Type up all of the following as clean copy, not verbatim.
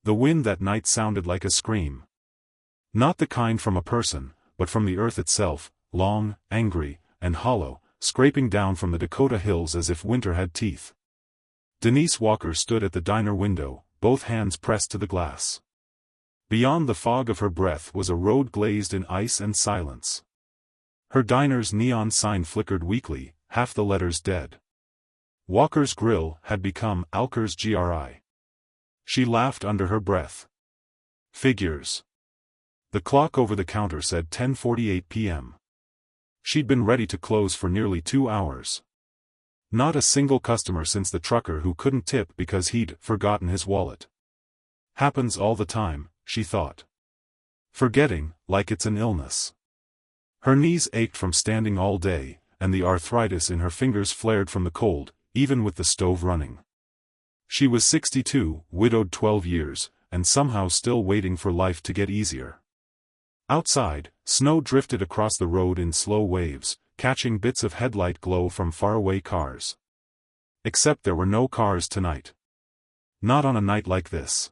The wind that night sounded like a scream. Not the kind from a person, but from the earth itself, long, angry, and hollow, scraping down from the Dakota hills as if winter had teeth. Denise Walker stood at the diner window, both hands pressed to the glass. Beyond the fog of her breath was a road glazed in ice and silence. Her diner's neon sign flickered weakly, half the letters dead. Walker's Grill had become Alker's GRI. She laughed under her breath. Figures. The clock over the counter said 10:48 p.m. She'd been ready to close for nearly 2 hours. Not a single customer since the trucker who couldn't tip because he'd forgotten his wallet. Happens all the time, she thought. Forgetting, like it's an illness. Her knees ached from standing all day, and the arthritis in her fingers flared from the cold, even with the stove running. She was 62, widowed 12 years, and somehow still waiting for life to get easier. Outside, snow drifted across the road in slow waves, catching bits of headlight glow from faraway cars. Except there were no cars tonight. Not on a night like this.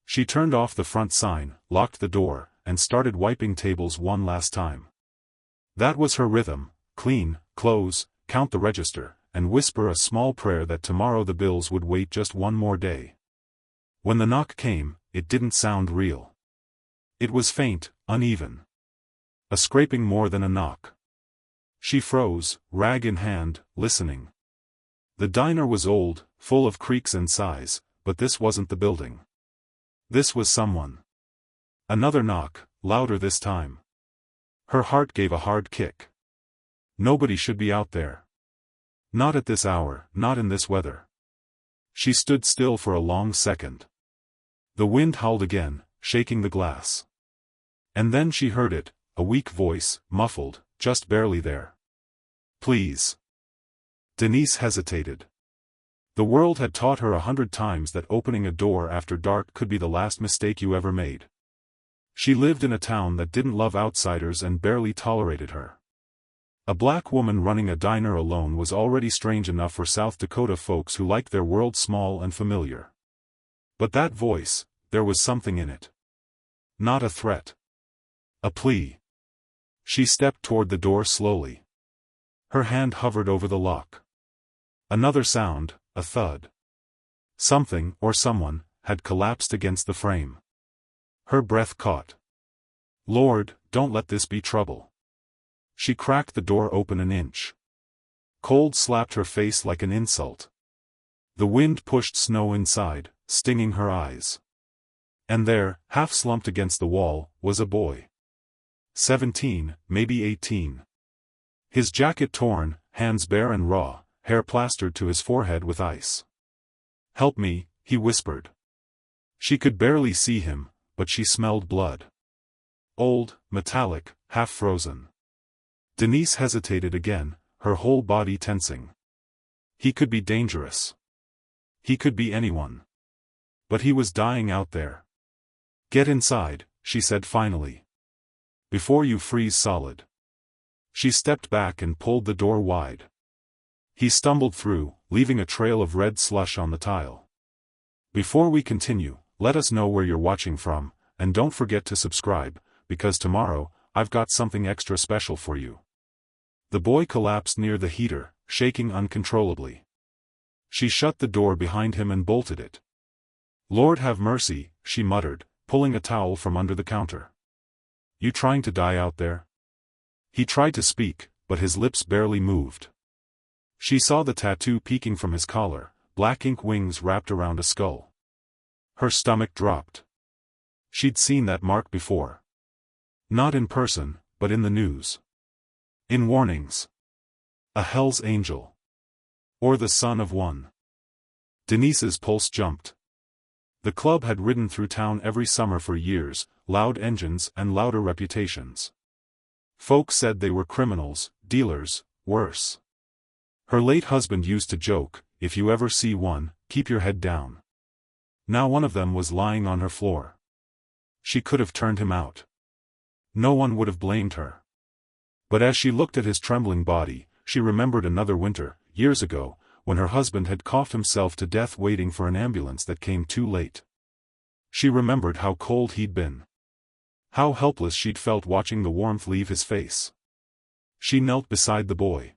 She turned off the front sign, locked the door, and started wiping tables one last time. That was her rhythm: clean, close, count the register, and whisper a small prayer that tomorrow the bills would wait just one more day. When the knock came, it didn't sound real. It was faint, uneven. A scraping more than a knock. She froze, rag in hand, listening. The diner was old, full of creaks and sighs, but this wasn't the building. This was someone. Another knock, louder this time. Her heart gave a hard kick. Nobody should be out there. Not at this hour, not in this weather. She stood still for a long second. The wind howled again, shaking the glass. And then she heard it, a weak voice, muffled, just barely there. Please. Denise hesitated. The world had taught her 100 times that opening a door after dark could be the last mistake you ever made. She lived in a town that didn't love outsiders and barely tolerated her. A black woman running a diner alone was already strange enough for South Dakota folks who liked their world small and familiar. But that voice, there was something in it. Not a threat. A plea. She stepped toward the door slowly. Her hand hovered over the lock. Another sound, a thud. Something, or someone, had collapsed against the frame. Her breath caught. Lord, don't let this be trouble. She cracked the door open an inch. Cold slapped her face like an insult. The wind pushed snow inside, stinging her eyes. And there, half slumped against the wall, was a boy. 17, maybe 18. His jacket torn, hands bare and raw, hair plastered to his forehead with ice. Help me, he whispered. She could barely see him, but she smelled blood. Old, metallic, half-frozen. Denise hesitated again, her whole body tensing. He could be dangerous. He could be anyone. But he was dying out there. Get inside, she said finally. Before you freeze solid. She stepped back and pulled the door wide. He stumbled through, leaving a trail of red slush on the tile. Before we continue, let us know where you're watching from, and don't forget to subscribe, because tomorrow, I've got something extra special for you. The boy collapsed near the heater, shaking uncontrollably. She shut the door behind him and bolted it. Lord have mercy, she muttered, pulling a towel from under the counter. You trying to die out there? He tried to speak, but his lips barely moved. She saw the tattoo peeking from his collar, black ink wings wrapped around a skull. Her stomach dropped. She'd seen that mark before. Not in person, but in the news. In warnings. A Hell's Angel. Or the son of one. Denise's pulse jumped. The club had ridden through town every summer for years, loud engines and louder reputations. Folks said they were criminals, dealers, worse. Her late husband used to joke, if you ever see one, keep your head down. Now one of them was lying on her floor. She could have turned him out. No one would have blamed her. But as she looked at his trembling body, she remembered another winter, years ago, when her husband had coughed himself to death waiting for an ambulance that came too late. She remembered how cold he'd been. How helpless she'd felt watching the warmth leave his face. She knelt beside the boy.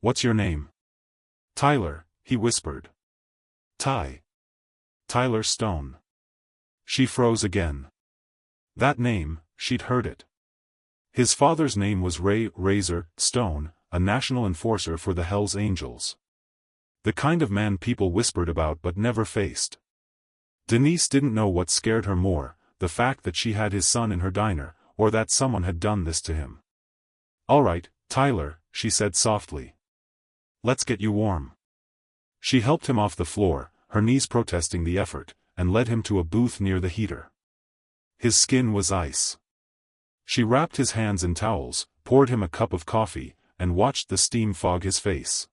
"What's your name?" "Tyler," he whispered. Tyler Stone." She froze again. That name, she'd heard it. His father's name was Ray Razor Stone, a national enforcer for the Hells Angels. The kind of man people whispered about but never faced. Denise didn't know what scared her more, the fact that she had his son in her diner, or that someone had done this to him. "All right, Tyler," she said softly. "Let's get you warm." She helped him off the floor, her knees protesting the effort, and led him to a booth near the heater. His skin was ice. She wrapped his hands in towels, poured him a cup of coffee, and watched the steam fog his face.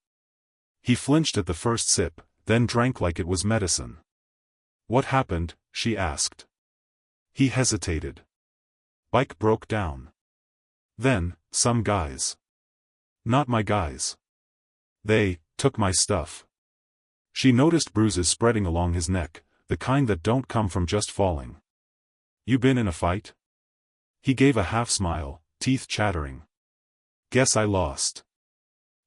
He flinched at the first sip, then drank like it was medicine. "What happened?" she asked. He hesitated. "Bike broke down. Then, some guys. Not my guys. They took my stuff." She noticed bruises spreading along his neck, the kind that don't come from just falling. "You been in a fight?" He gave a half-smile, teeth chattering. "Guess I lost."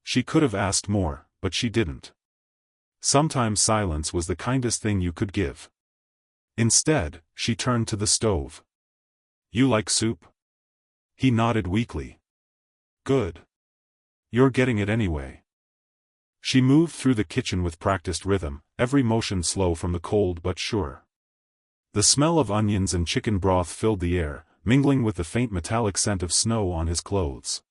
She could have asked more, but she didn't. Sometimes silence was the kindest thing you could give. Instead, she turned to the stove. "You like soup?" He nodded weakly. "Good. You're getting it anyway." She moved through the kitchen with practiced rhythm, every motion slow from the cold but sure. The smell of onions and chicken broth filled the air, mingling with the faint metallic scent of snow on his clothes.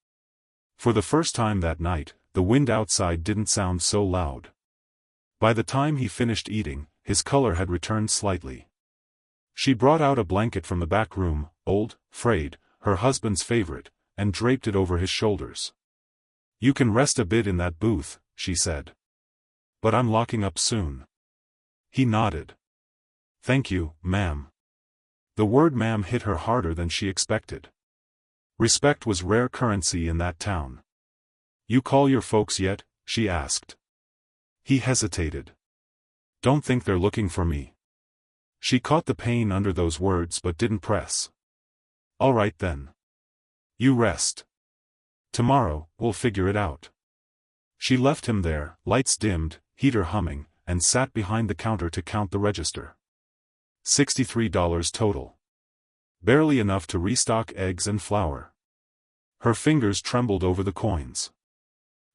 For the first time that night, the wind outside didn't sound so loud. By the time he finished eating, his color had returned slightly. She brought out a blanket from the back room, old, frayed, her husband's favorite, and draped it over his shoulders. "You can rest a bit in that booth," she said. "But I'm locking up soon." He nodded. "Thank you, ma'am." The word ma'am hit her harder than she expected. Respect was rare currency in that town. "You call your folks yet?" she asked. He hesitated. "Don't think they're looking for me." She caught the pain under those words but didn't press. "All right then. You rest. Tomorrow, we'll figure it out." She left him there, lights dimmed, heater humming, and sat behind the counter to count the register. $63 total. Barely enough to restock eggs and flour. Her fingers trembled over the coins.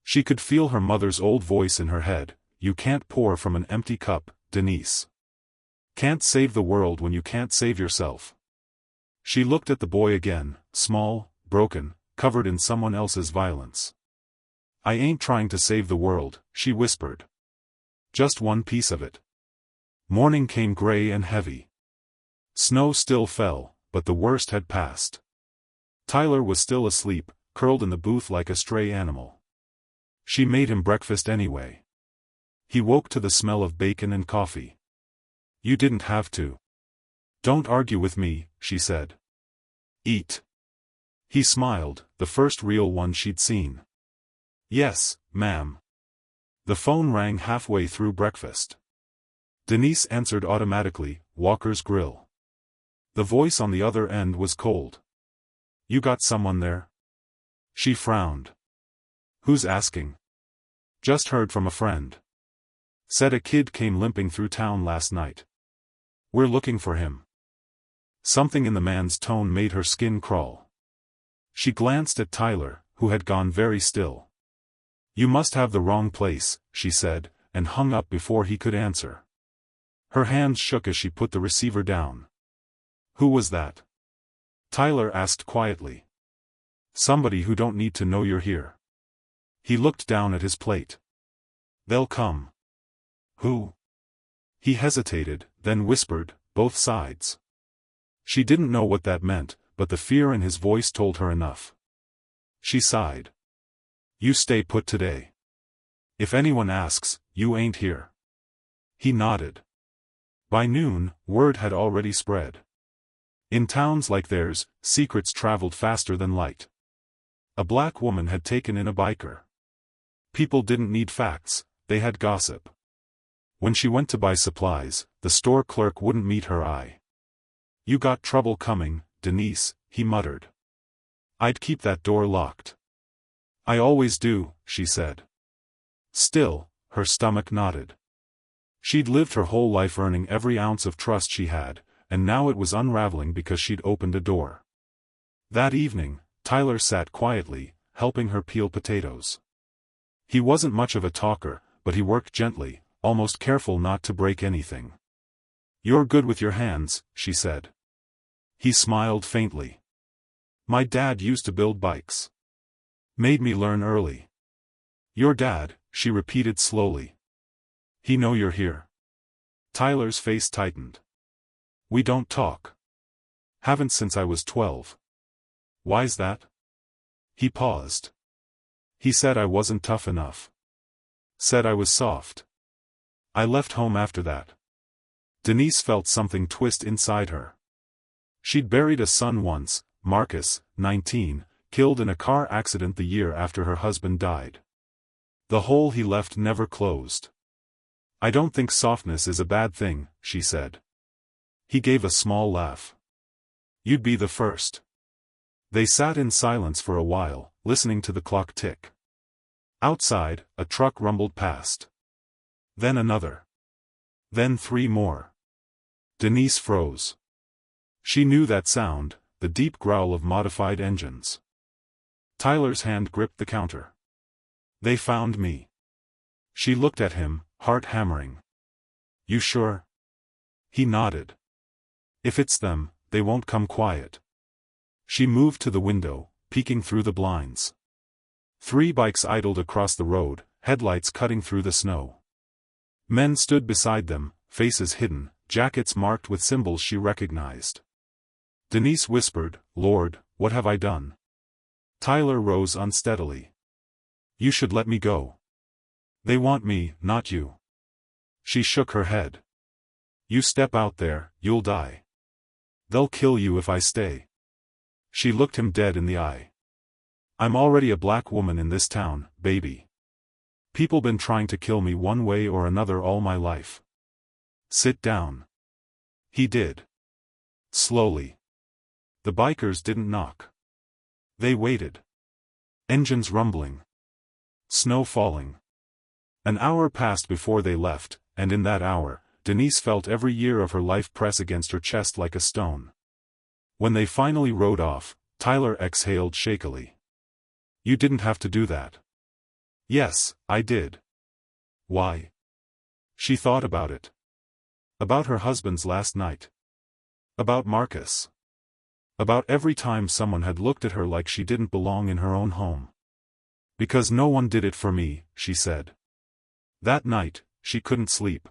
She could feel her mother's old voice in her head, "You can't pour from an empty cup, Denise. Can't save the world when you can't save yourself." She looked at the boy again, small, broken, covered in someone else's violence. "I ain't trying to save the world," she whispered. "Just one piece of it." Morning came gray and heavy. Snow still fell, but the worst had passed. Tyler was still asleep, curled in the booth like a stray animal. She made him breakfast anyway. He woke to the smell of bacon and coffee. "You didn't have to." "Don't argue with me," she said. "Eat." He smiled, the first real one she'd seen. "Yes, ma'am." The phone rang halfway through breakfast. Denise answered automatically, Walker's Grill. The voice on the other end was cold. "You got someone there?" She frowned. "Who's asking?" "Just heard from a friend. Said a kid came limping through town last night. We're looking for him." Something in the man's tone made her skin crawl. She glanced at Tyler, who had gone very still. "You must have the wrong place," she said, and hung up before he could answer. Her hands shook as she put the receiver down. "Who was that?" Tyler asked quietly. "Somebody who don't need to know you're here." He looked down at his plate. "They'll come." "Who?" He hesitated, then whispered, "Both sides." She didn't know what that meant, but the fear in his voice told her enough. She sighed. "You stay put today. If anyone asks, you ain't here." He nodded. By noon, word had already spread. In towns like theirs, secrets traveled faster than light. A black woman had taken in a biker. People didn't need facts, they had gossip. When she went to buy supplies, the store clerk wouldn't meet her eye. You got trouble coming, Denise, he muttered. I'd keep that door locked. I always do, she said. Still, her stomach nodded. She'd lived her whole life earning every ounce of trust she had, and now it was unraveling because she'd opened a door. That evening, Tyler sat quietly, helping her peel potatoes. He wasn't much of a talker, but he worked gently, almost careful not to break anything. You're good with your hands, she said. He smiled faintly. My dad used to build bikes. Made me learn early. Your dad, she repeated slowly. He know you're here? Tyler's face tightened. We don't talk. Haven't since I was 12. Why's that? He paused. He said I wasn't tough enough. Said I was soft. I left home after that. Denise felt something twist inside her. She'd buried a son once, Marcus, 19, killed in a car accident the year after her husband died. The hole he left never closed. I don't think softness is a bad thing, she said. He gave a small laugh. You'd be the first. They sat in silence for a while, listening to the clock tick. Outside, a truck rumbled past. Then another. Then 3 more. Denise froze. She knew that sound, the deep growl of modified engines. Tyler's hand gripped the counter. They found me. She looked at him, heart hammering. You sure? He nodded. If it's them, they won't come quiet. She moved to the window, peeking through the blinds. 3 bikes idled across the road, headlights cutting through the snow. Men stood beside them, faces hidden, jackets marked with symbols she recognized. Denise whispered, Lord, what have I done? Tyler rose unsteadily. You should let me go. They want me, not you. She shook her head. You step out there, you'll die. They'll kill you if I stay. She looked him dead in the eye. I'm already a black woman in this town, baby. People been trying to kill me one way or another all my life. Sit down. He did. Slowly. The bikers didn't knock. They waited. Engines rumbling. Snow falling. An hour passed before they left, and in that hour, Denise felt every year of her life press against her chest like a stone. When they finally rode off, Tyler exhaled shakily. You didn't have to do that. Yes, I did. Why? She thought about it. About her husband's last night. About Marcus. About every time someone had looked at her like she didn't belong in her own home. Because no one did it for me, she said. That night, she couldn't sleep.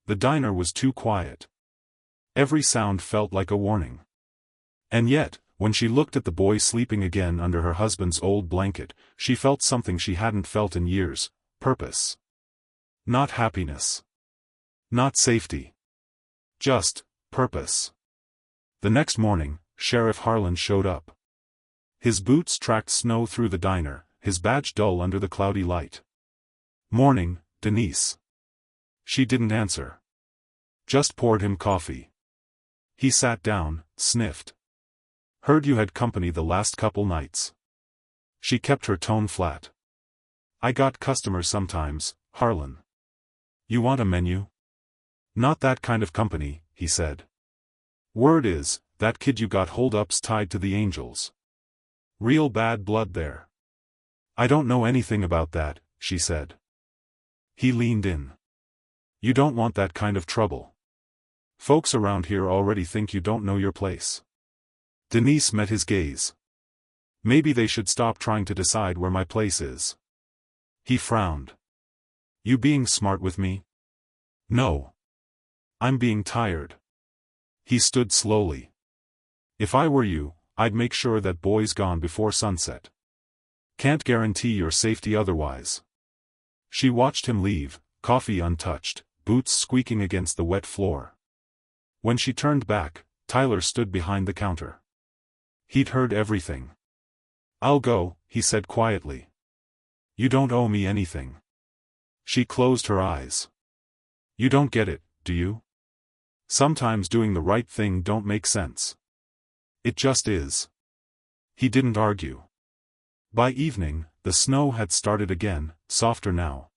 The diner was too quiet. Every sound felt like a warning. And yet, when she looked at the boy sleeping again under her husband's old blanket, she felt something she hadn't felt in years, purpose. Not happiness. Not safety. Just, purpose. The next morning, Sheriff Harlan showed up. His boots tracked snow through the diner, his badge dull under the cloudy light. Morning, Denise. She didn't answer. Just poured him coffee. He sat down, sniffed. Heard you had company the last couple nights. She kept her tone flat. I got customers sometimes, Harlan. You want a menu? Not that kind of company, he said. Word is, that kid you got hold-ups tied to the Angels. Real bad blood there. I don't know anything about that, she said. He leaned in. You don't want that kind of trouble. Folks around here already think you don't know your place. Denise met his gaze. Maybe they should stop trying to decide where my place is. He frowned. You being smart with me? No. I'm being tired. He stood slowly. If I were you, I'd make sure that boy's gone before sunset. Can't guarantee your safety otherwise. She watched him leave, coffee untouched, boots squeaking against the wet floor. When she turned back, Tyler stood behind the counter. He'd heard everything. I'll go, he said quietly. You don't owe me anything. She closed her eyes. You don't get it, do you? Sometimes doing the right thing don't make sense. It just is. He didn't argue. By evening, the snow had started again, softer now.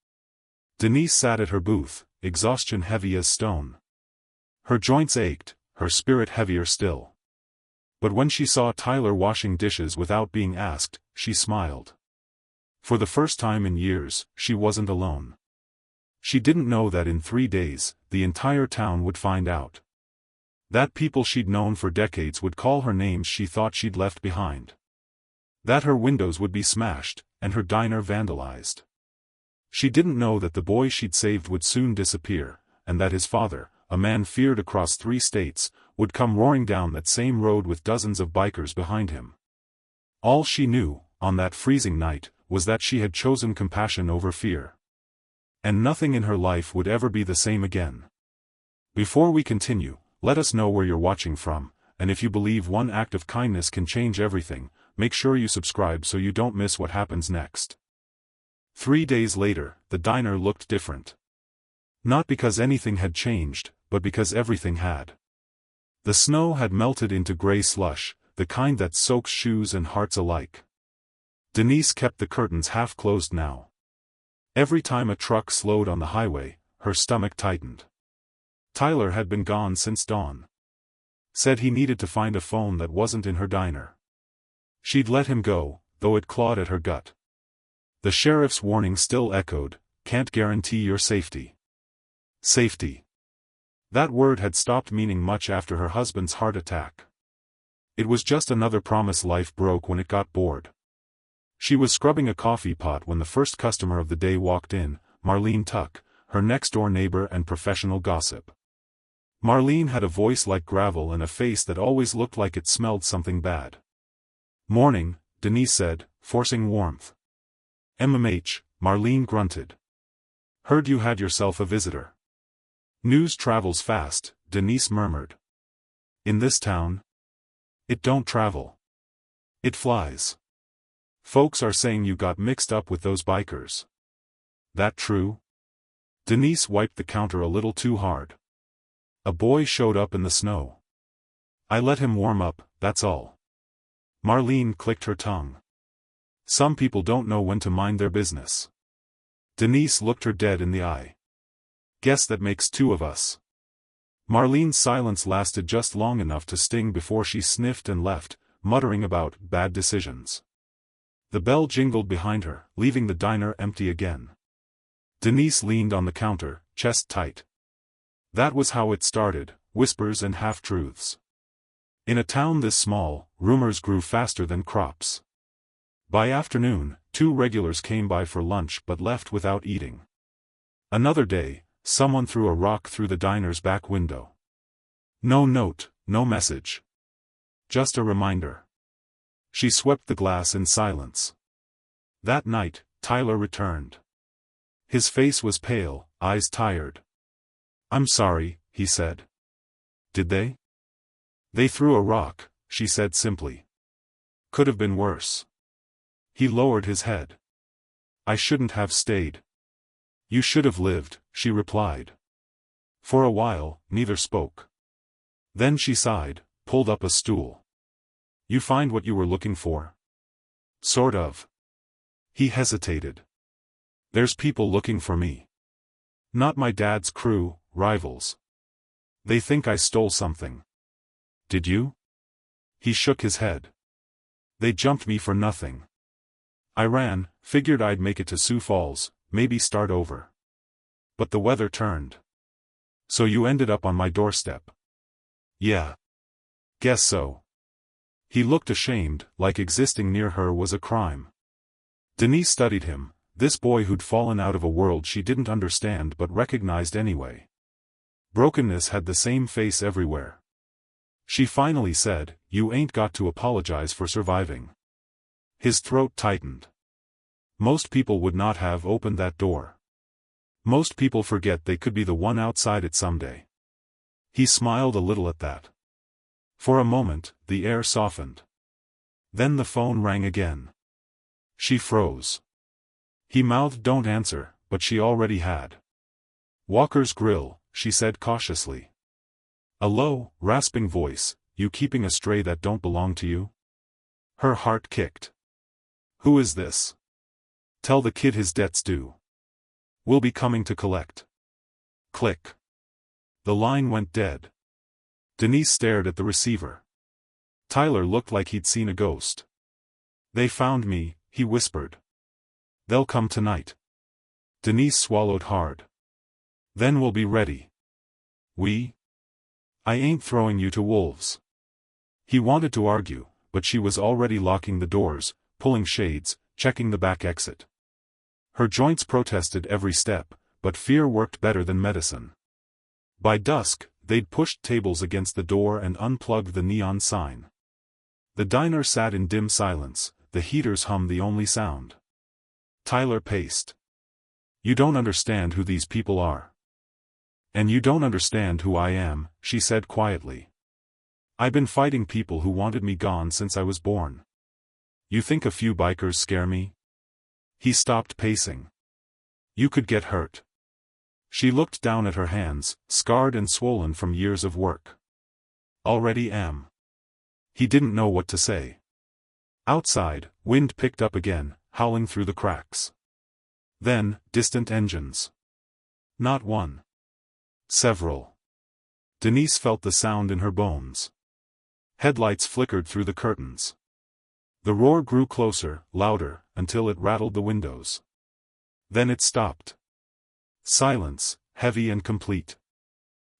Denise sat at her booth, exhaustion heavy as stone. Her joints ached, her spirit heavier still. But when she saw Tyler washing dishes without being asked, she smiled. For the first time in years, she wasn't alone. She didn't know that in 3 days, the entire town would find out. That people she'd known for decades would call her names she thought she'd left behind. That her windows would be smashed, and her diner vandalized. She didn't know that the boy she'd saved would soon disappear, and that his father, a man feared across 3 states, would come roaring down that same road with dozens of bikers behind him. All she knew, on that freezing night, was that she had chosen compassion over fear. And nothing in her life would ever be the same again. Before we continue, let us know where you're watching from, and if you believe one act of kindness can change everything, make sure you subscribe so you don't miss what happens next. 3 days later, the diner looked different. Not because anything had changed, but because everything had. The snow had melted into gray slush, the kind that soaks shoes and hearts alike. Denise kept the curtains half closed now. Every time a truck slowed on the highway, her stomach tightened. Tyler had been gone since dawn. Said he needed to find a phone that wasn't in her diner. She'd let him go, though it clawed at her gut. The sheriff's warning still echoed, "Can't guarantee your safety." Safety. That word had stopped meaning much after her husband's heart attack. It was just another promise life broke when it got bored. She was scrubbing a coffee pot when the first customer of the day walked in, Marlene Tuck, her next-door neighbor and professional gossip. Marlene had a voice like gravel and a face that always looked like it smelled something bad. "Morning," Denise said, forcing warmth. "MMH," Marlene grunted. "Heard you had yourself a visitor." "News travels fast," Denise murmured. "In this town? It don't travel. It flies. Folks are saying you got mixed up with those bikers. That true?" Denise wiped the counter a little too hard. "A boy showed up in the snow. I let him warm up, that's all." Marlene clicked her tongue. "Some people don't know when to mind their business." Denise looked her dead in the eye. "Guess that makes 2 of us." Marlene's silence lasted just long enough to sting before she sniffed and left, muttering about bad decisions. The bell jingled behind her, leaving the diner empty again. Denise leaned on the counter, chest tight. That was how it started, whispers and half-truths. In a town this small, rumors grew faster than crops. By afternoon, 2 regulars came by for lunch but left without eating. Another day, someone threw a rock through the diner's back window. No note, no message. Just a reminder. She swept the glass in silence. That night, Tyler returned. His face was pale, eyes tired. "I'm sorry," he said. "Did they?" "They threw a rock," she said simply. "Could have been worse." He lowered his head. "I shouldn't have stayed." "You should have lived," she replied. For a while, neither spoke. Then she sighed, pulled up a stool. "You find what you were looking for?" "Sort of." He hesitated. "There's people looking for me. Not my dad's crew, rivals. They think I stole something." "Did you?" He shook his head. "They jumped me for nothing. I ran, figured I'd make it to Sioux Falls, maybe start over. But the weather turned. So you ended up on my doorstep." "Yeah. Guess so." He looked ashamed, like existing near her was a crime. Denise studied him, this boy who'd fallen out of a world she didn't understand but recognized anyway. Brokenness had the same face everywhere. She finally said, "You ain't got to apologize for surviving." His throat tightened. Most people would not have opened that door. Most people forget they could be the one outside it someday. He smiled a little at that. For a moment, the air softened. Then the phone rang again. She froze. He mouthed "Don't answer," but she already had. "Walker's Grill," she said cautiously. A low, rasping voice, "You keeping a stray that don't belong to you?" Her heart kicked. "Who is this?" "Tell the kid his debt's due. We'll be coming to collect." Click. The line went dead. Denise stared at the receiver. Tyler looked like he'd seen a ghost. "They found me," he whispered. "They'll come tonight." Denise swallowed hard. "Then we'll be ready." "We? I ain't throwing you to wolves." He wanted to argue, but she was already locking the doors, pulling shades, checking the back exit. Her joints protested every step, but fear worked better than medicine. By dusk, they'd pushed tables against the door and unplugged the neon sign. The diner sat in dim silence, the heaters hummed the only sound. Tyler paced. "You don't understand who these people are." "And you don't understand who I am," she said quietly. "I've been fighting people who wanted me gone since I was born. You think a few bikers scare me?" He stopped pacing. "You could get hurt." She looked down at her hands, scarred and swollen from years of work. "Already am." He didn't know what to say. Outside, wind picked up again, howling through the cracks. Then, distant engines. Not one. Several. Denise felt the sound in her bones. Headlights flickered through the curtains. The roar grew closer, louder, until it rattled the windows. Then it stopped. Silence, heavy and complete.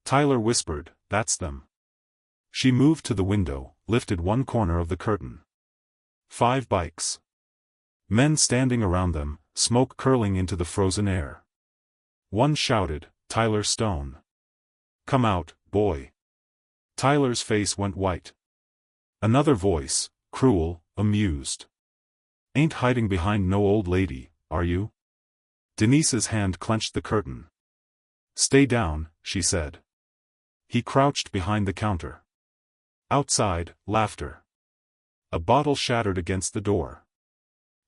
Tyler whispered, "That's them." She moved to the window, lifted one corner of the curtain. 5 bikes. Men standing around them, smoke curling into the frozen air. One shouted, "Tyler Stone. Come out, boy." Tyler's face went white. Another voice, cruel, amused. "Ain't hiding behind no old lady, are you?" Denise's hand clenched the curtain. "Stay down," she said. He crouched behind the counter. Outside, laughter. A bottle shattered against the door.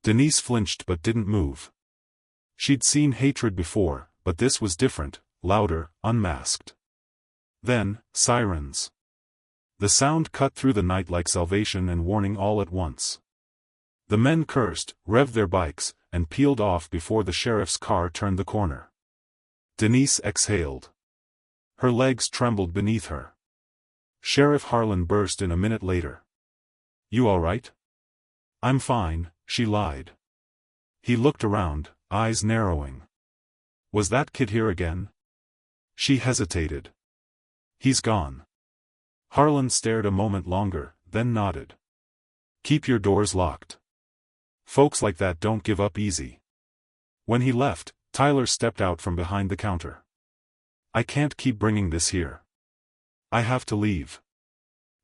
Denise flinched but didn't move. She'd seen hatred before, but this was different, louder, unmasked. Then, sirens. The sound cut through the night like salvation and warning all at once. The men cursed, revved their bikes, and peeled off before the sheriff's car turned the corner. Denise exhaled. Her legs trembled beneath her. Sheriff Harlan burst in a minute later. "You all right?" "I'm fine," she lied. He looked around, eyes narrowing. "Was that kid here again?" She hesitated. "He's gone." Harlan stared a moment longer, then nodded. "Keep your doors locked. Folks like that don't give up easy." When he left, Tyler stepped out from behind the counter. "I can't keep bringing this here. I have to leave."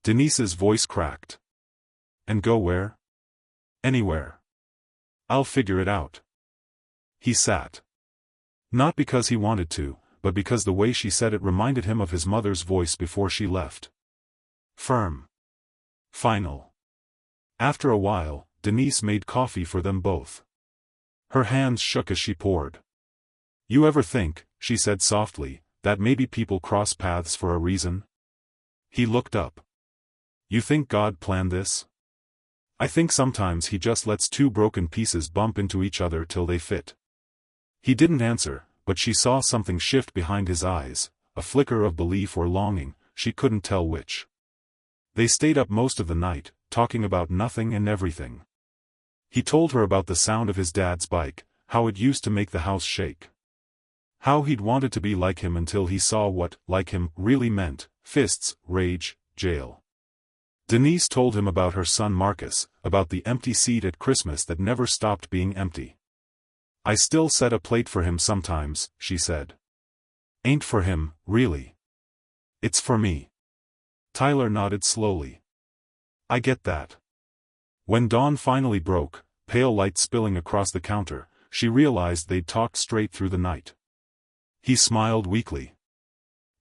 Denise's voice cracked. "And go where?" "Anywhere. I'll figure it out." He sat. Not because he wanted to, but because the way she said it reminded him of his mother's voice before she left. Firm. Final. After a while, Denise made coffee for them both. Her hands shook as she poured. "You ever think," she said softly, "that maybe people cross paths for a reason?" He looked up. "You think God planned this?" "I think sometimes he just lets two broken pieces bump into each other till they fit." He didn't answer, but she saw something shift behind his eyes, a flicker of belief or longing, she couldn't tell which. They stayed up most of the night, talking about nothing and everything. He told her about the sound of his dad's bike, how it used to make the house shake. How he'd wanted to be like him until he saw what like him really meant: fists, rage, jail. Denise told him about her son Marcus, about the empty seat at Christmas that never stopped being empty. "I still set a plate for him sometimes," she said. "Ain't for him, really. It's for me." Tyler nodded slowly. "I get that." When dawn finally broke, pale light spilling across the counter, she realized they'd talked straight through the night. He smiled weakly.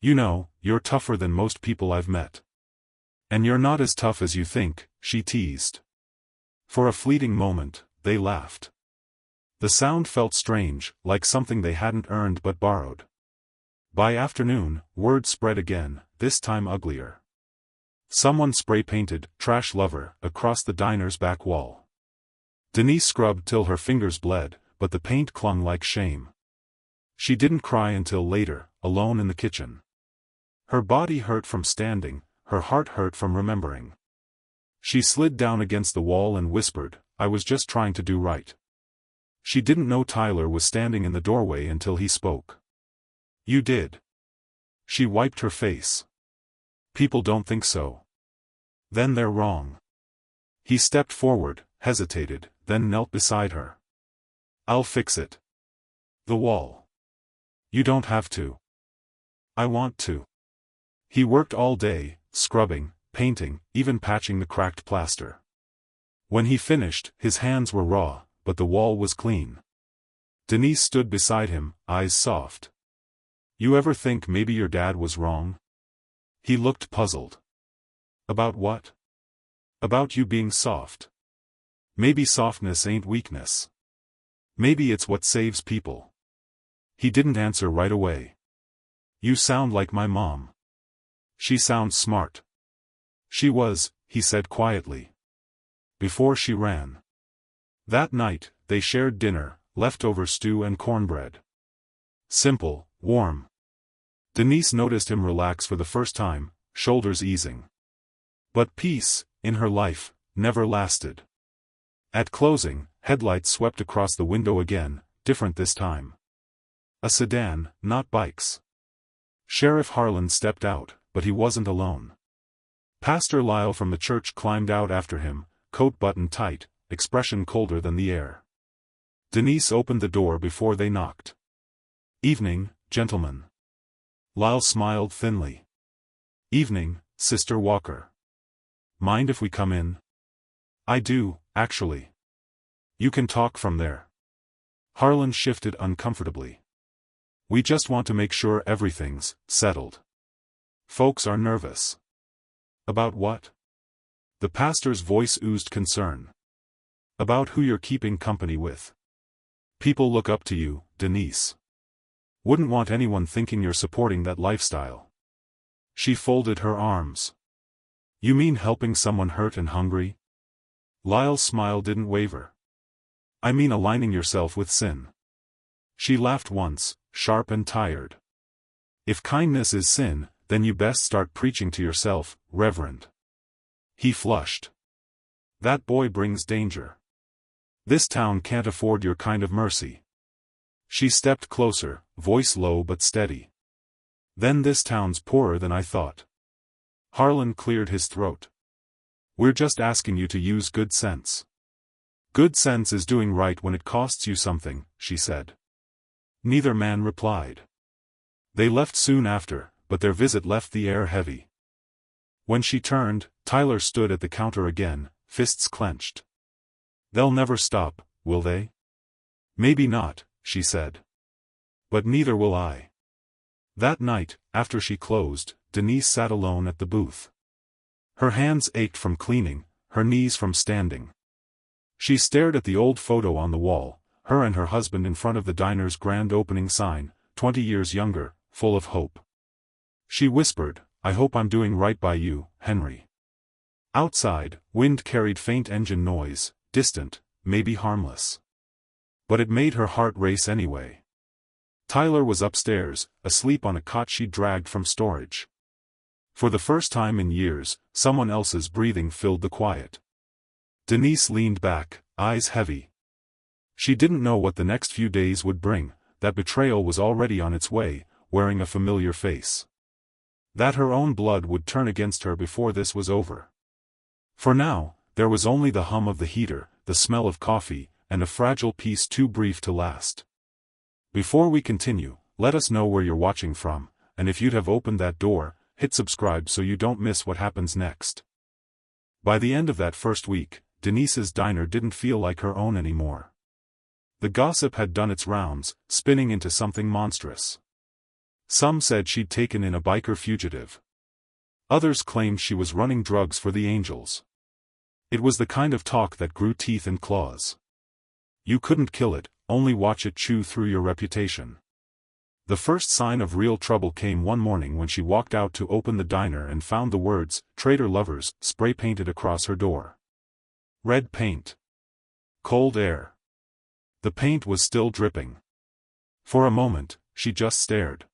"You know, you're tougher than most people I've met." "And you're not as tough as you think," she teased. For a fleeting moment, they laughed. The sound felt strange, like something they hadn't earned but borrowed. By afternoon, word spread again, this time uglier. Someone spray-painted, "Trash Lover," across the diner's back wall. Denise scrubbed till her fingers bled, but the paint clung like shame. She didn't cry until later, alone in the kitchen. Her body hurt from standing, her heart hurt from remembering. She slid down against the wall and whispered, "I was just trying to do right." She didn't know Tyler was standing in the doorway until he spoke. "You did." She wiped her face. "People don't think so." "Then they're wrong." He stepped forward, hesitated, then knelt beside her. "I'll fix it." "The wall." "You don't have to." "I want to." He worked all day, scrubbing, painting, even patching the cracked plaster. When he finished, his hands were raw, but the wall was clean. Denise stood beside him, eyes soft. "You ever think maybe your dad was wrong?" He looked puzzled. "About what?" "About you being soft. Maybe softness ain't weakness. Maybe it's what saves people." He didn't answer right away. "You sound like my mom." "She sounds smart." "She was," he said quietly. "Before she ran." That night, they shared dinner, leftover stew and cornbread. Simple, warm. Denise noticed him relax for the first time, shoulders easing. But peace, in her life, never lasted. At closing, headlights swept across the window again, different this time. A sedan, not bikes. Sheriff Harlan stepped out, but he wasn't alone. Pastor Lyle from the church climbed out after him, coat buttoned tight, expression colder than the air. Denise opened the door before they knocked. "Evening, gentlemen." Lyle smiled thinly. "Evening, Sister Walker. Mind if we come in?" "I do, actually." "You can talk from there." Harlan shifted uncomfortably. "We just want to make sure everything's settled. Folks are nervous." "About what?" The pastor's voice oozed concern. "About who you're keeping company with. People look up to you, Denise. Wouldn't want anyone thinking you're supporting that lifestyle." She folded her arms. "You mean helping someone hurt and hungry?" Lyle's smile didn't waver. "I mean aligning yourself with sin." She laughed once, sharp and tired. "If kindness is sin, then you best start preaching to yourself, Reverend." He flushed. "That boy brings danger. This town can't afford your kind of mercy." She stepped closer, voice low but steady. "Then this town's poorer than I thought." Harlan cleared his throat. "We're just asking you to use good sense." "Good sense is doing right when it costs you something," she said. Neither man replied. They left soon after, but their visit left the air heavy. When she turned, Tyler stood at the counter again, fists clenched. "They'll never stop, will they?" "Maybe not," she said. "But neither will I." That night, after she closed, Denise sat alone at the booth. Her hands ached from cleaning, her knees from standing. She stared at the old photo on the wall, her and her husband in front of the diner's grand opening sign, 20 years younger, full of hope. She whispered, "I hope I'm doing right by you, Henry." Outside, wind carried faint engine noise, distant, maybe harmless. But it made her heart race anyway. Tyler was upstairs, asleep on a cot she dragged from storage. For the first time in years, someone else's breathing filled the quiet. Denise leaned back, eyes heavy. She didn't know what the next few days would bring, that betrayal was already on its way, wearing a familiar face. That her own blood would turn against her before this was over. For now, there was only the hum of the heater, the smell of coffee, and a fragile peace too brief to last. Before we continue, let us know where you're watching from, and if you'd have opened that door, hit subscribe so you don't miss what happens next. By the end of that first week, Denise's diner didn't feel like her own anymore. The gossip had done its rounds, spinning into something monstrous. Some said she'd taken in a biker fugitive. Others claimed she was running drugs for the angels. It was the kind of talk that grew teeth and claws. You couldn't kill it, only watch it chew through your reputation. The first sign of real trouble came one morning when she walked out to open the diner and found the words, "Trader Lovers," spray-painted across her door. Red paint. Cold air. The paint was still dripping. For a moment, she just stared.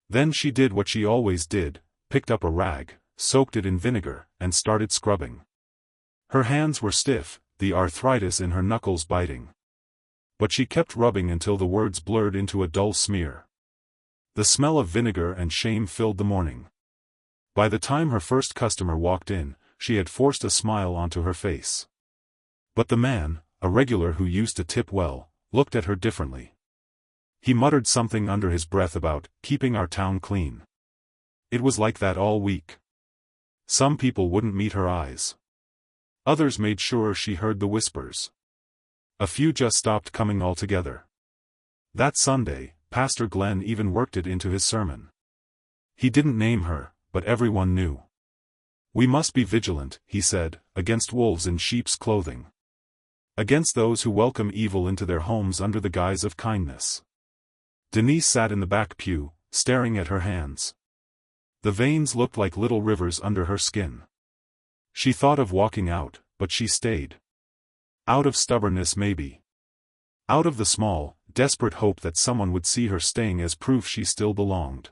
Then she did what she always did, picked up a rag, soaked it in vinegar, and started scrubbing. Her hands were stiff, the arthritis in her knuckles biting. But she kept rubbing until the words blurred into a dull smear. The smell of vinegar and shame filled the morning. By the time her first customer walked in, she had forced a smile onto her face. But the man, a regular who used to tip well, looked at her differently. He muttered something under his breath about keeping our town clean. It was like that all week. Some people wouldn't meet her eyes. Others made sure she heard the whispers. A few just stopped coming altogether. That Sunday, Pastor Glenn even worked it into his sermon. He didn't name her, but everyone knew. "We must be vigilant," he said, "against wolves in sheep's clothing. Against those who welcome evil into their homes under the guise of kindness." Denise sat in the back pew, staring at her hands. The veins looked like little rivers under her skin. She thought of walking out, but she stayed. Out of stubbornness maybe. Out of the small, desperate hope that someone would see her staying as proof she still belonged.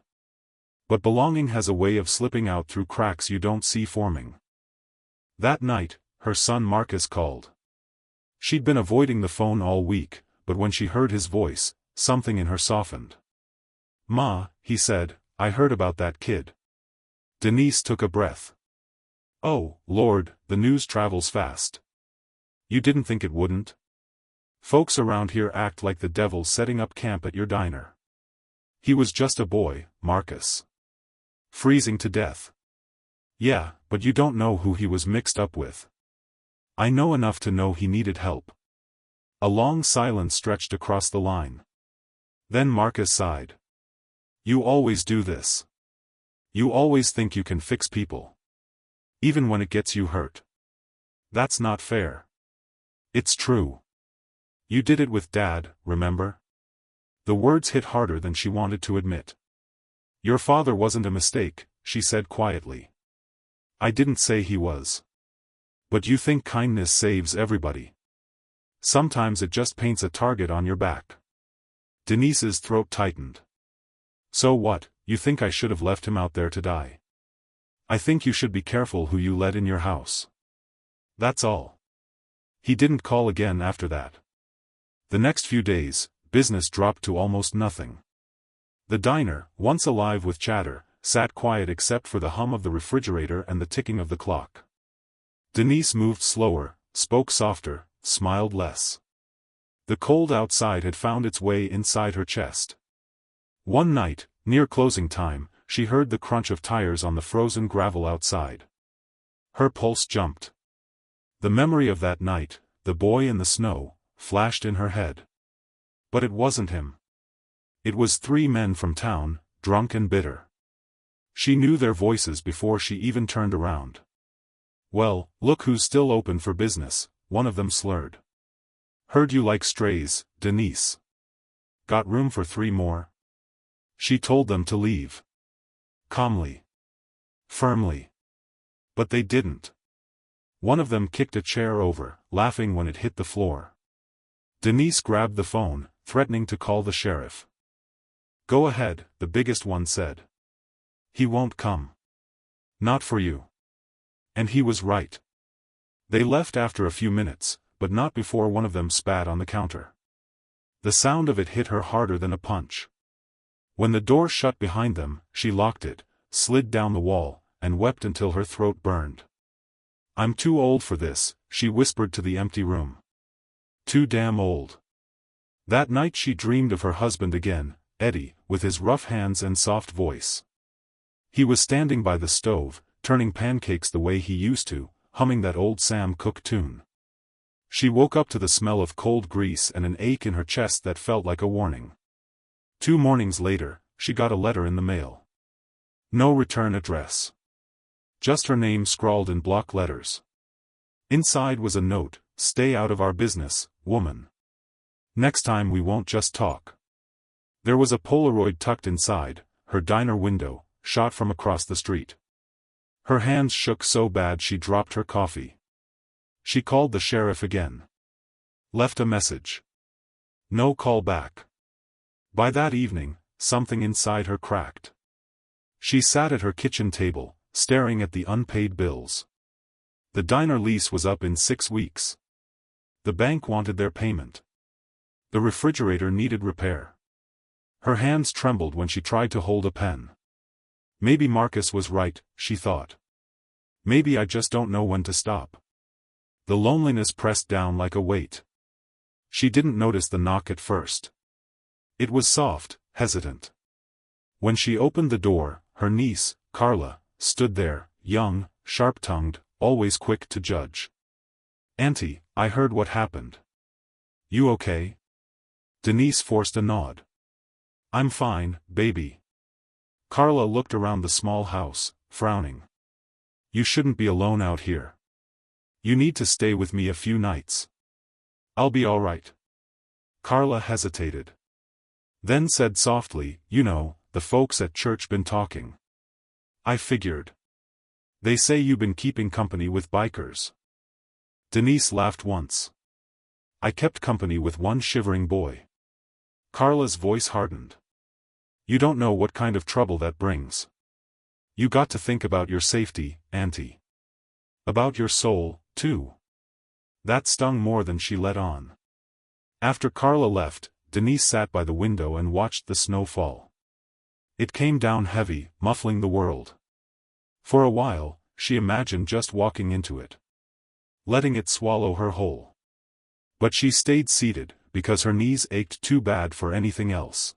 But belonging has a way of slipping out through cracks you don't see forming. That night, her son Marcus called. She'd been avoiding the phone all week, but when she heard his voice, something in her softened. "Ma," he said, "I heard about that kid." Denise took a breath. "Oh, Lord, the news travels fast. You didn't think it wouldn't? Folks around here act like the devil setting up camp at your diner." "He was just a boy, Marcus. Freezing to death." "Yeah, but you don't know who he was mixed up with." "I know enough to know he needed help." A long silence stretched across the line. Then Marcus sighed. "You always do this. You always think you can fix people. Even when it gets you hurt. That's not fair." "It's true. You did it with Dad, remember?" The words hit harder than she wanted to admit. "Your father wasn't a mistake," she said quietly. "I didn't say he was. But you think kindness saves everybody. Sometimes it just paints a target on your back." Denise's throat tightened. "So what, you think I should have left him out there to die? I think you should be careful who you let in your house. That's all." He didn't call again after that. The next few days, business dropped to almost nothing. The diner, once alive with chatter, sat quiet except for the hum of the refrigerator and the ticking of the clock. Denise moved slower, spoke softer, smiled less. The cold outside had found its way inside her chest. One night, near closing time, she heard the crunch of tires on the frozen gravel outside. Her pulse jumped. The memory of that night, the boy in the snow, flashed in her head. But it wasn't him. It was 3 men from town, drunk and bitter. She knew their voices before she even turned around. "Well, look who's still open for business," one of them slurred. "Heard you like strays, Denise. Got room for 3 more?" She told them to leave. Calmly. Firmly. But they didn't. One of them kicked a chair over, laughing when it hit the floor. Denise grabbed the phone, threatening to call the sheriff. "Go ahead," the biggest one said. "He won't come. Not for you." And he was right. They left after a few minutes, but not before one of them spat on the counter. The sound of it hit her harder than a punch. When the door shut behind them, she locked it, slid down the wall, and wept until her throat burned. "I'm too old for this," she whispered to the empty room. "Too damn old." That night she dreamed of her husband again, Eddie, with his rough hands and soft voice. He was standing by the stove, turning pancakes the way he used to, humming that old Sam Cooke tune. She woke up to the smell of cold grease and an ache in her chest that felt like a warning. 2 mornings later, she got a letter in the mail. No return address. Just her name scrawled in block letters. Inside was a note, "Stay out of our business, woman. Next time we won't just talk." There was a Polaroid tucked inside her diner window, shot from across the street. Her hands shook so bad she dropped her coffee. She called the sheriff again. Left a message. No call back. By that evening, something inside her cracked. She sat at her kitchen table, staring at the unpaid bills. The diner lease was up in 6 weeks. The bank wanted their payment. The refrigerator needed repair. Her hands trembled when she tried to hold a pen. Maybe Marcus was right, she thought. Maybe I just don't know when to stop. The loneliness pressed down like a weight. She didn't notice the knock at first. It was soft, hesitant. When she opened the door, her niece, Carla, stood there, young, sharp-tongued, always quick to judge. "Auntie, I heard what happened. You okay?" Denise forced a nod. "I'm fine, baby." Carla looked around the small house, frowning. "You shouldn't be alone out here. You need to stay with me a few nights." "I'll be all right." Carla hesitated. Then said softly, "You know, the folks at church been talking. I figured. They say you've been keeping company with bikers." Denise laughed once. "I kept company with one shivering boy." Carla's voice hardened. "You don't know what kind of trouble that brings. You got to think about your safety, Auntie. About your soul, too." That stung more than she let on. After Carla left, Denise sat by the window and watched the snow fall. It came down heavy, muffling the world. For a while, she imagined just walking into it, letting it swallow her whole. But she stayed seated, because her knees ached too bad for anything else.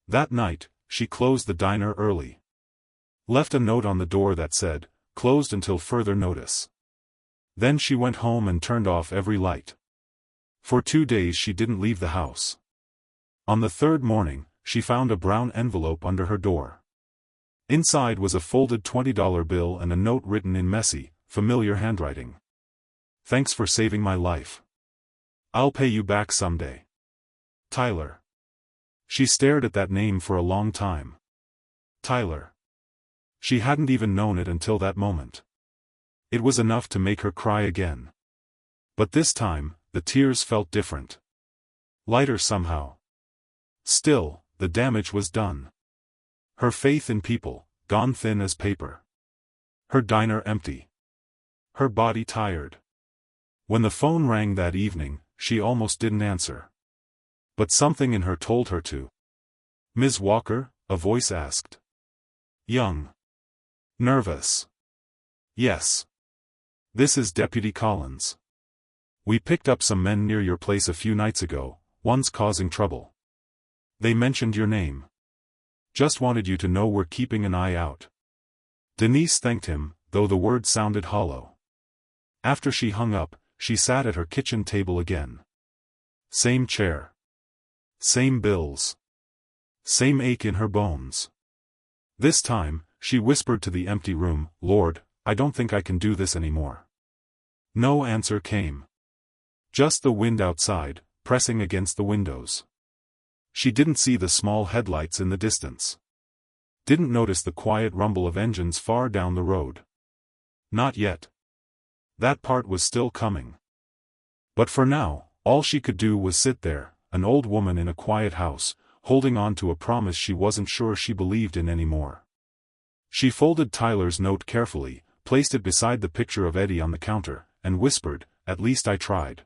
That night, she closed the diner early. Left a note on the door that said, "Closed until further notice." Then she went home and turned off every light. For 2 days she didn't leave the house. On the third morning, she found a brown envelope under her door. Inside was a folded $20 bill and a note written in messy, familiar handwriting. "Thanks for saving my life. I'll pay you back someday. Tyler." She stared at that name for a long time. Tyler. She hadn't even known it until that moment. It was enough to make her cry again. But this time, the tears felt different. Lighter somehow. Still, the damage was done. Her faith in people, gone thin as paper. Her diner empty. Her body tired. When the phone rang that evening, she almost didn't answer. But something in her told her to. "Ms. Walker?" a voice asked. Young. Nervous. "Yes. This is Deputy Collins. We picked up some men near your place a few nights ago, one's causing trouble. They mentioned your name. Just wanted you to know we're keeping an eye out." Denise thanked him, though the words sounded hollow. After she hung up, she sat at her kitchen table again. Same chair. Same bills. Same ache in her bones. This time, she whispered to the empty room, "Lord, I don't think I can do this anymore." No answer came. Just the wind outside, pressing against the windows. She didn't see the small headlights in the distance. Didn't notice the quiet rumble of engines far down the road. Not yet. That part was still coming. But for now, all she could do was sit there, an old woman in a quiet house, holding on to a promise she wasn't sure she believed in anymore. She folded Tyler's note carefully, placed it beside the picture of Eddie on the counter, and whispered, "At least I tried."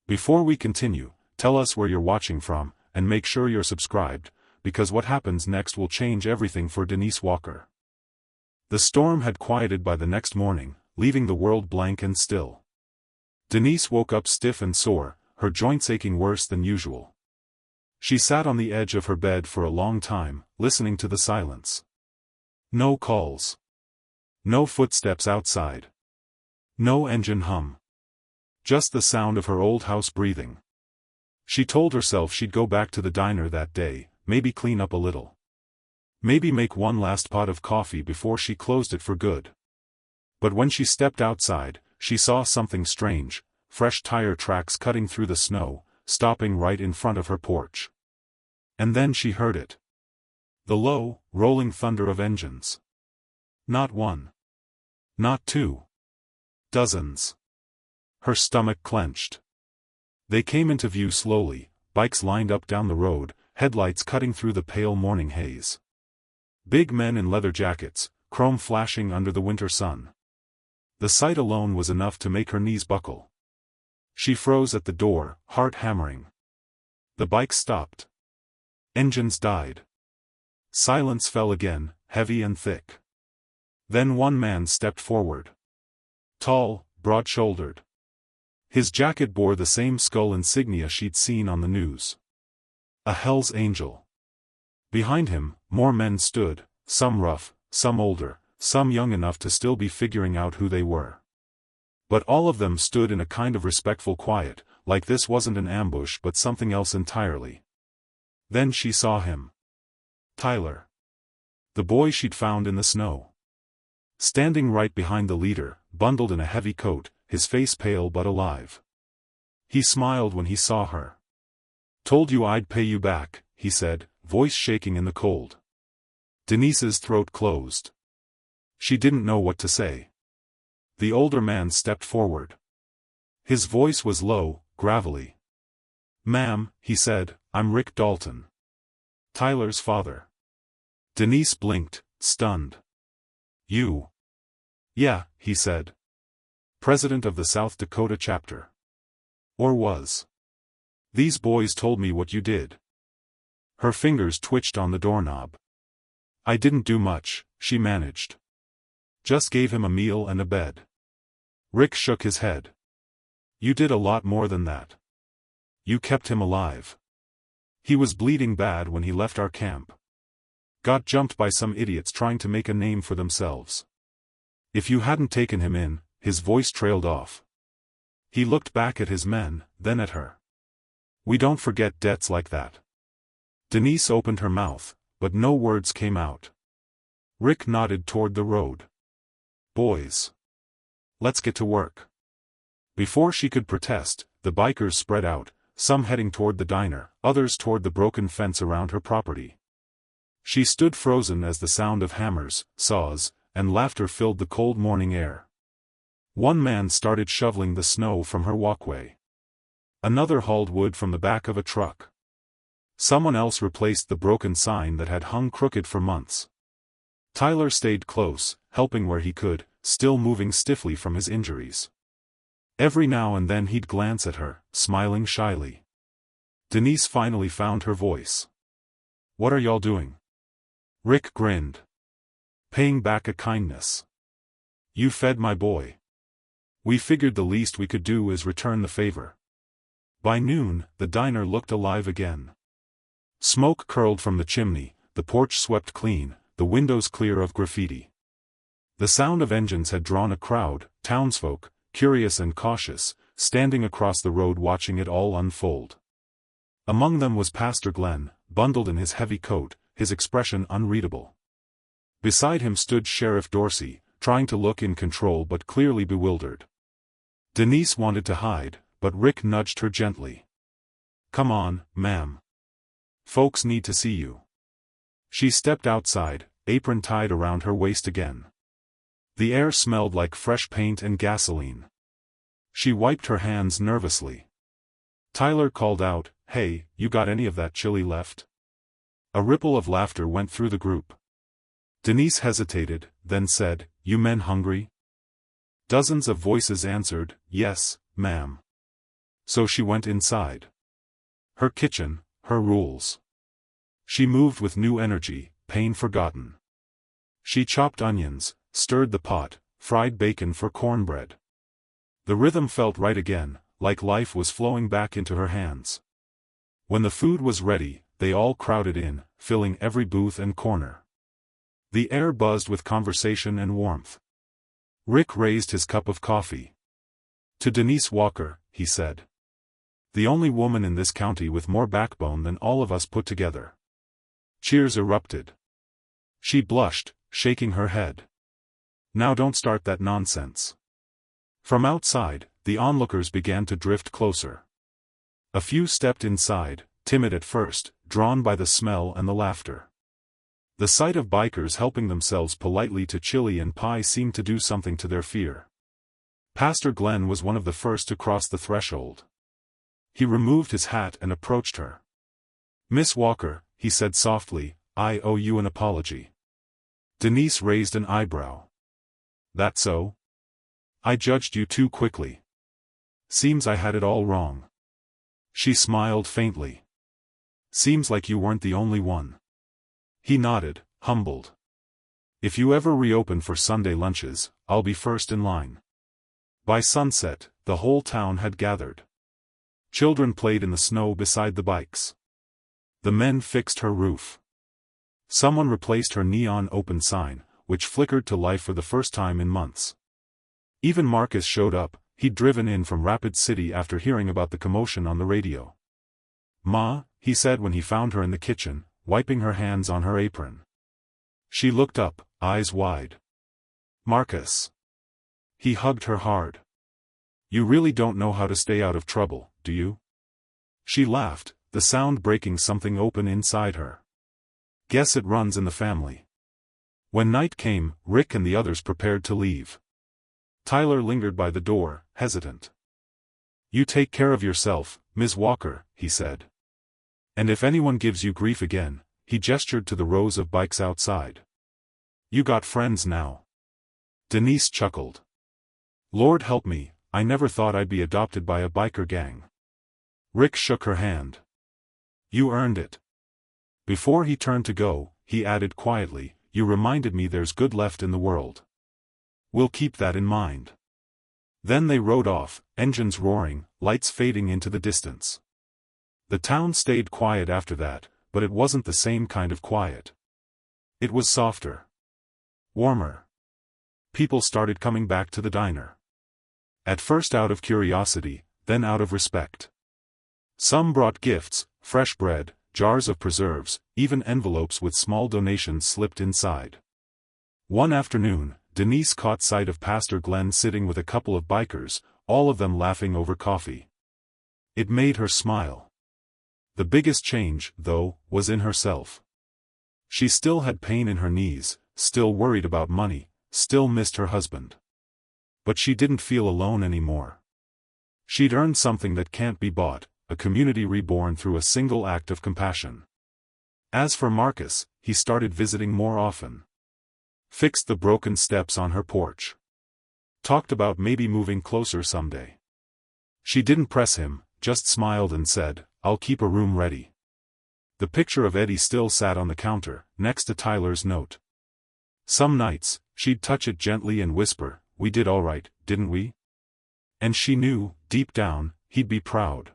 Before we continue, tell us where you're watching from, and make sure you're subscribed, because what happens next will change everything for Denise Walker. The storm had quieted by the next morning, leaving the world blank and still. Denise woke up stiff and sore, her joints aching worse than usual. She sat on the edge of her bed for a long time, listening to the silence. No calls. No footsteps outside. No engine hum. Just the sound of her old house breathing. She told herself she'd go back to the diner that day, maybe clean up a little. Maybe make one last pot of coffee before she closed it for good. But when she stepped outside, she saw something strange, fresh tire tracks cutting through the snow, stopping right in front of her porch. And then she heard it. The low, rolling thunder of engines. Not one. Not two. Dozens. Her stomach clenched. They came into view slowly, bikes lined up down the road, headlights cutting through the pale morning haze. Big men in leather jackets, chrome flashing under the winter sun. The sight alone was enough to make her knees buckle. She froze at the door, heart hammering. The bike stopped. Engines died. Silence fell again, heavy and thick. Then one man stepped forward. Tall, broad-shouldered. His jacket bore the same skull insignia she'd seen on the news. A Hell's Angel. Behind him, more men stood, some rough, some older, some young enough to still be figuring out who they were. But all of them stood in a kind of respectful quiet, like this wasn't an ambush but something else entirely. Then she saw him. Tyler. The boy she'd found in the snow. Standing right behind the leader, bundled in a heavy coat, his face pale but alive. He smiled when he saw her. "Told you I'd pay you back," he said, voice shaking in the cold. Denise's throat closed. She didn't know what to say. The older man stepped forward. His voice was low, gravelly. "Ma'am," he said, "I'm Rick Dalton. Tyler's father." Denise blinked, stunned. "You?" "Yeah," he said. "President of the South Dakota chapter. Or was. These boys told me what you did." Her fingers twitched on the doorknob. "I didn't do much," she managed. "Just gave him a meal and a bed." Rick shook his head. "You did a lot more than that. You kept him alive. He was bleeding bad when he left our camp. Got jumped by some idiots trying to make a name for themselves. If you hadn't taken him in," his voice trailed off. He looked back at his men, then at her. "We don't forget debts like that." Denise opened her mouth, but no words came out. Rick nodded toward the road. "Boys. Let's get to work." Before she could protest, the bikers spread out, some heading toward the diner, others toward the broken fence around her property. She stood frozen as the sound of hammers, saws, and laughter filled the cold morning air. One man started shoveling the snow from her walkway. Another hauled wood from the back of a truck. Someone else replaced the broken sign that had hung crooked for months. Tyler stayed close, helping where he could, still moving stiffly from his injuries. Every now and then he'd glance at her, smiling shyly. Denise finally found her voice. "What are y'all doing?" Rick grinned. "Paying back a kindness. You fed my boy. We figured the least we could do is return the favor." By noon, the diner looked alive again. Smoke curled from the chimney, the porch swept clean, the windows clear of graffiti. The sound of engines had drawn a crowd, townsfolk, curious and cautious, standing across the road watching it all unfold. Among them was Pastor Glenn, bundled in his heavy coat, his expression unreadable. Beside him stood Sheriff Dorsey, trying to look in control but clearly bewildered. Denise wanted to hide, but Rick nudged her gently. "Come on, ma'am. Folks need to see you." She stepped outside, apron tied around her waist again. The air smelled like fresh paint and gasoline. She wiped her hands nervously. Tyler called out, "Hey, you got any of that chili left?" A ripple of laughter went through the group. Denise hesitated, then said, "You men hungry?" Dozens of voices answered, "Yes, ma'am." So she went inside. Her kitchen, her rules. She moved with new energy, pain forgotten. She chopped onions, stirred the pot, fried bacon for cornbread. The rhythm felt right again, like life was flowing back into her hands. When the food was ready, they all crowded in, filling every booth and corner. The air buzzed with conversation and warmth. Rick raised his cup of coffee. "To Denise Walker," he said. "The only woman in this county with more backbone than all of us put together." Cheers erupted. She blushed, shaking her head. "Now don't start that nonsense." From outside, the onlookers began to drift closer. A few stepped inside, timid at first, drawn by the smell and the laughter. The sight of bikers helping themselves politely to chili and pie seemed to do something to their fear. Pastor Glenn was one of the first to cross the threshold. He removed his hat and approached her. "Miss Walker," he said softly, "I owe you an apology." Denise raised an eyebrow. "That so? I judged you too quickly. Seems I had it all wrong." She smiled faintly. "Seems like you weren't the only one." He nodded, humbled. "If you ever reopen for Sunday lunches, I'll be first in line." By sunset, the whole town had gathered. Children played in the snow beside the bikes. The men fixed her roof. Someone replaced her neon open sign, which flickered to life for the first time in months. Even Marcus showed up. He'd driven in from Rapid City after hearing about the commotion on the radio. "Ma," he said when he found her in the kitchen, wiping her hands on her apron. She looked up, eyes wide. "Marcus." He hugged her hard. "You really don't know how to stay out of trouble, do you?" She laughed, the sound breaking something open inside her. "Guess it runs in the family." When night came, Rick and the others prepared to leave. Tyler lingered by the door, hesitant. "You take care of yourself, Ms. Walker," he said. "And if anyone gives you grief again," he gestured to the rows of bikes outside. "You got friends now." Denise chuckled. "Lord help me, I never thought I'd be adopted by a biker gang." Rick shook her hand. "You earned it." Before he turned to go, he added quietly, "You reminded me there's good left in the world. We'll keep that in mind." Then they rode off, engines roaring, lights fading into the distance. The town stayed quiet after that, but it wasn't the same kind of quiet. It was softer. Warmer. People started coming back to the diner. At first out of curiosity, then out of respect. Some brought gifts, fresh bread, jars of preserves, even envelopes with small donations slipped inside. One afternoon, Denise caught sight of Pastor Glenn sitting with a couple of bikers, all of them laughing over coffee. It made her smile. The biggest change, though, was in herself. She still had pain in her knees, still worried about money, still missed her husband. But she didn't feel alone anymore. She'd earned something that can't be bought, a community reborn through a single act of compassion. As for Marcus, he started visiting more often. Fixed the broken steps on her porch. Talked about maybe moving closer someday. She didn't press him, just smiled and said, "I'll keep a room ready." The picture of Eddie still sat on the counter, next to Tyler's note. Some nights, she'd touch it gently and whisper, "We did all right, didn't we?" And she knew, deep down, he'd be proud.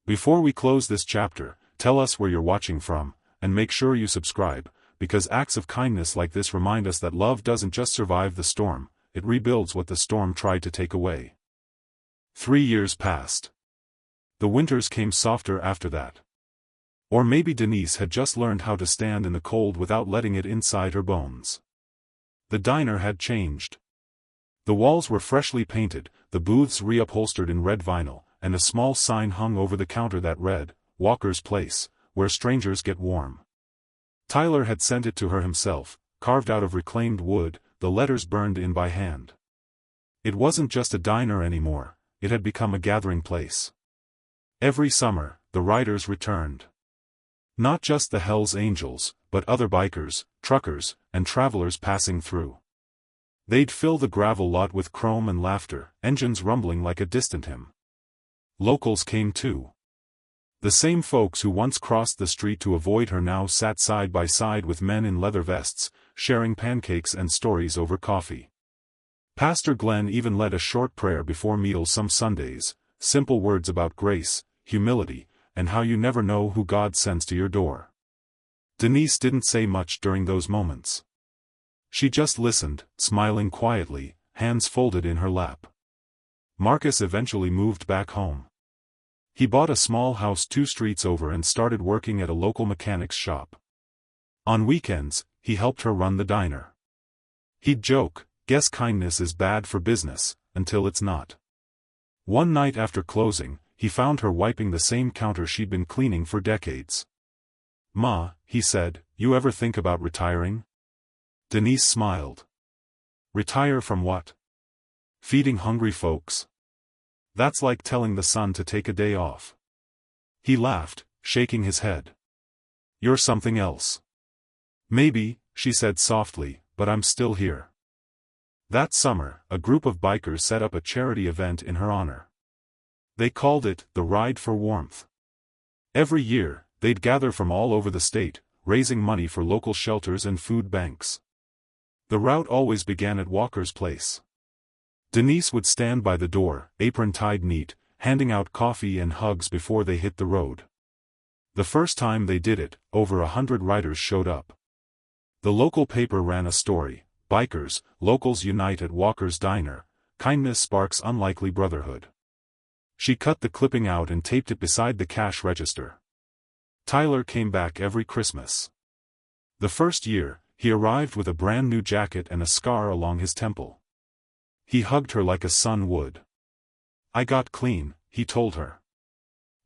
Before we close this chapter, tell us where you're watching from, and make sure you subscribe, because acts of kindness like this remind us that love doesn't just survive the storm, it rebuilds what the storm tried to take away. 3 years passed. The winters came softer after that. Or maybe Denise had just learned how to stand in the cold without letting it inside her bones. The diner had changed. The walls were freshly painted, the booths reupholstered in red vinyl, and a small sign hung over the counter that read, "Walker's Place, where strangers get warm." Tyler had sent it to her himself, carved out of reclaimed wood, the letters burned in by hand. It wasn't just a diner anymore, it had become a gathering place. Every summer, the riders returned. Not just the Hells Angels, but other bikers, truckers, and travelers passing through. They'd fill the gravel lot with chrome and laughter, engines rumbling like a distant hymn. Locals came too. The same folks who once crossed the street to avoid her now sat side by side with men in leather vests, sharing pancakes and stories over coffee. Pastor Glenn even led a short prayer before meals some Sundays, simple words about grace, humility, and how you never know who God sends to your door. Denise didn't say much during those moments. She just listened, smiling quietly, hands folded in her lap. Marcus eventually moved back home. He bought a small house 2 streets over and started working at a local mechanic's shop. On weekends, he helped her run the diner. He'd joke, "Guess kindness is bad for business, until it's not." One night after closing, he found her wiping the same counter she'd been cleaning for decades. "Ma," he said, "you ever think about retiring?" Denise smiled. "Retire from what? Feeding hungry folks? That's like telling the sun to take a day off." He laughed, shaking his head. "You're something else." "Maybe," she said softly, "but I'm still here." That summer, a group of bikers set up a charity event in her honor. They called it the Ride for Warmth. Every year, they'd gather from all over the state, raising money for local shelters and food banks. The route always began at Walker's place. Denise would stand by the door, apron tied neat, handing out coffee and hugs before they hit the road. The first time they did it, over 100 riders showed up. The local paper ran a story: "Bikers, locals unite at Walker's Diner, kindness sparks unlikely brotherhood." She cut the clipping out and taped it beside the cash register. Tyler came back every Christmas. The first year, he arrived with a brand new jacket and a scar along his temple. He hugged her like a son would. "I got clean," he told her.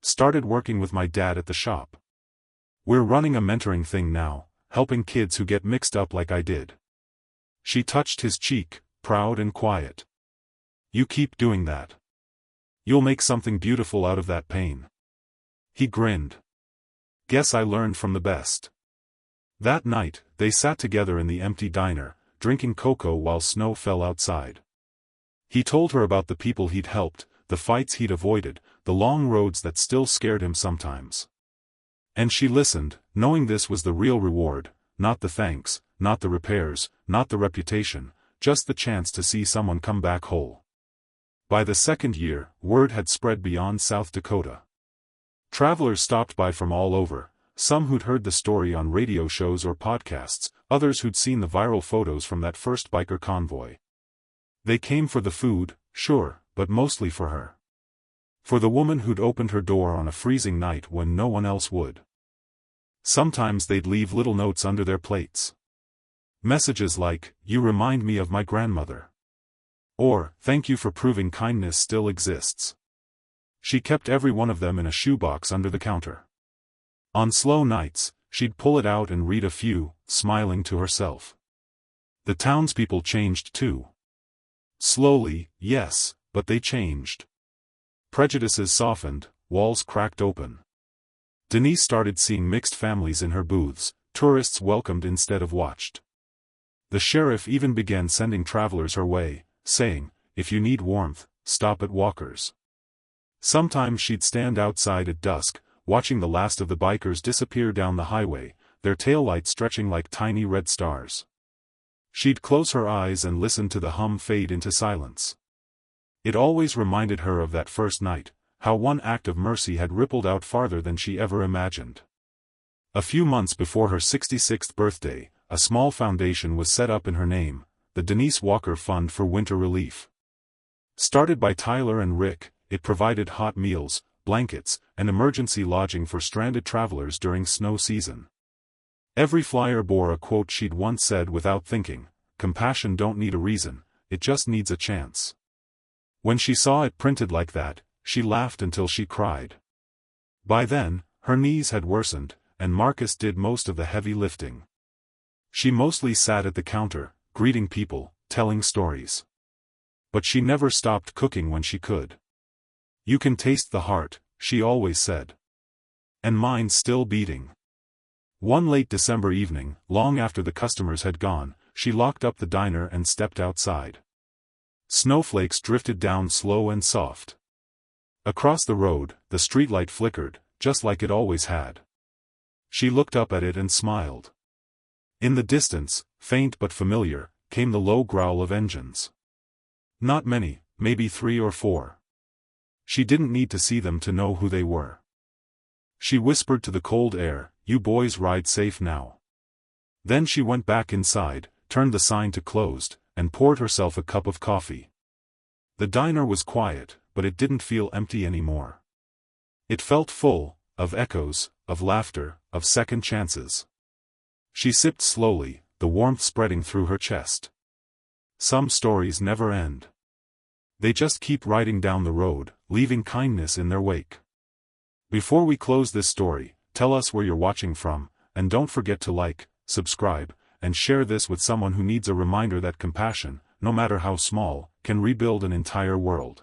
"Started working with my dad at the shop. We're running a mentoring thing now, helping kids who get mixed up like I did." She touched his cheek, proud and quiet. "You keep doing that. You'll make something beautiful out of that pain." He grinned. "Guess I learned from the best." That night, they sat together in the empty diner, drinking cocoa while snow fell outside. He told her about the people he'd helped, the fights he'd avoided, the long roads that still scared him sometimes. And she listened, knowing this was the real reward, not the thanks, not the repairs, not the reputation, just the chance to see someone come back whole. By the second year, word had spread beyond South Dakota. Travelers stopped by from all over, some who'd heard the story on radio shows or podcasts, others who'd seen the viral photos from that first biker convoy. They came for the food, sure, but mostly for her. For the woman who'd opened her door on a freezing night when no one else would. Sometimes they'd leave little notes under their plates. Messages like, "You remind me of my grandmother." Or, "Thank you for proving kindness still exists." She kept every one of them in a shoebox under the counter. On slow nights, she'd pull it out and read a few, smiling to herself. The townspeople changed too. Slowly, yes, but they changed. Prejudices softened, walls cracked open. Denise started seeing mixed families in her booths, tourists welcomed instead of watched. The sheriff even began sending travelers her way, saying, "If you need warmth, stop at Walker's." Sometimes she'd stand outside at dusk, watching the last of the bikers disappear down the highway, their taillights stretching like tiny red stars. She'd close her eyes and listen to the hum fade into silence. It always reminded her of that first night, how one act of mercy had rippled out farther than she ever imagined. A few months before her 66th birthday, a small foundation was set up in her name, the Denise Walker Fund for Winter Relief. Started by Tyler and Rick, it provided hot meals, blankets, and emergency lodging for stranded travelers during snow season. Every flyer bore a quote she'd once said without thinking: "Compassion don't need a reason, it just needs a chance." When she saw it printed like that, she laughed until she cried. By then, her knees had worsened, and Marcus did most of the heavy lifting. She mostly sat at the counter, greeting people, telling stories. But she never stopped cooking when she could. "You can taste the heart," she always said. "And mine's still beating." One late December evening, long after the customers had gone, she locked up the diner and stepped outside. Snowflakes drifted down slow and soft. Across the road, the streetlight flickered, just like it always had. She looked up at it and smiled. In the distance, faint but familiar, came the low growl of engines. Not many, maybe 3 or 4. She didn't need to see them to know who they were. She whispered to the cold air, "You boys ride safe now." Then she went back inside, turned the sign to closed, and poured herself a cup of coffee. The diner was quiet, but it didn't feel empty anymore. It felt full, of echoes, of laughter, of second chances. She sipped slowly, the warmth spreading through her chest. Some stories never end. They just keep riding down the road, leaving kindness in their wake. Before we close this story, tell us where you're watching from, and don't forget to like, subscribe, and share this with someone who needs a reminder that compassion, no matter how small, can rebuild an entire world.